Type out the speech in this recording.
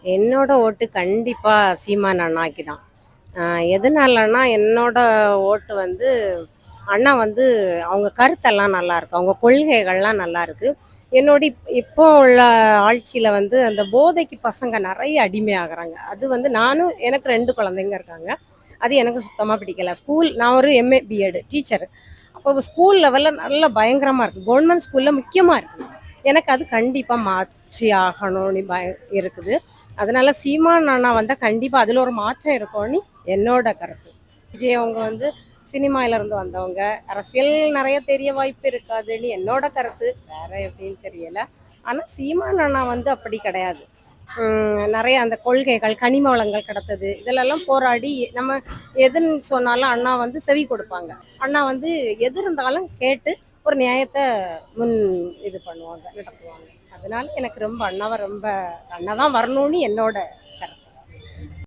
என்னோட ஓட்டு கண்டிப்பா சீமான் அண்ணாக்கு தான். எதனாலன்னா, என்னோட ஓட்டு வந்து அண்ணா வந்து அவங்க கருத்தெல்லாம் நல்லாயிருக்கு. அவங்க கொள்கைகள்லாம் நல்லாயிருக்கு. என்னோட இப்போ உள்ள ஆட்சியில வந்து அந்த போதைக்கு பசங்க நெறைய அடிமையாகுறாங்க. அது வந்து நானும் எனக்கு 2 குழந்தைங்க இருக்காங்க. அது எனக்கு சுத்தமா பிடிக்கல. நான் ஒரு எம்ஏ, பிஎட் டீச்சர். அப்போ ஸ்கூல் லெவல்ல நல்லா பயங்கரமா இருக்கு. கவர்மெண்ட் ஸ்கூல்ல முக்கியமா இருக்கு. எனக்கு அது கண்டிப்பா மாற்றி ஆகணும்னு இருக்குது. அதனால சீமான் அண்ணா வந்தா கண்டிப்பா அதுல ஒரு மாற்றம் இருக்கும்னு என்னோட கருத்து. விஜய் அவங்க வந்து சினிமால இருந்து வந்தவங்க. அரசியல் நிறைய தெரிய வாய்ப்பு இருக்காதுன்னு என்னோட கருத்து. வேற எப்படின்னு தெரியல. ஆனா சீமான் அண்ணா வந்து அப்படி கிடையாது. நிறைய அந்த கொள்கைகள், கனிம வளங்கள் கடத்தது இதெல்லாம் போராடி நம்ம எதுன்னு சொன்னாலும் அண்ணா வந்து செவி கொடுப்பாங்க. அண்ணா வந்து எது இருந்தாலும் கேட்டு ஒரு நியாயத்தை முன் இது பண்ணுவாங்க, நடத்துவாங்க. அதனால எனக்கு ரொம்ப அண்ணாவை ரொம்ப அண்ணா தான் வரணும்னு என்னோட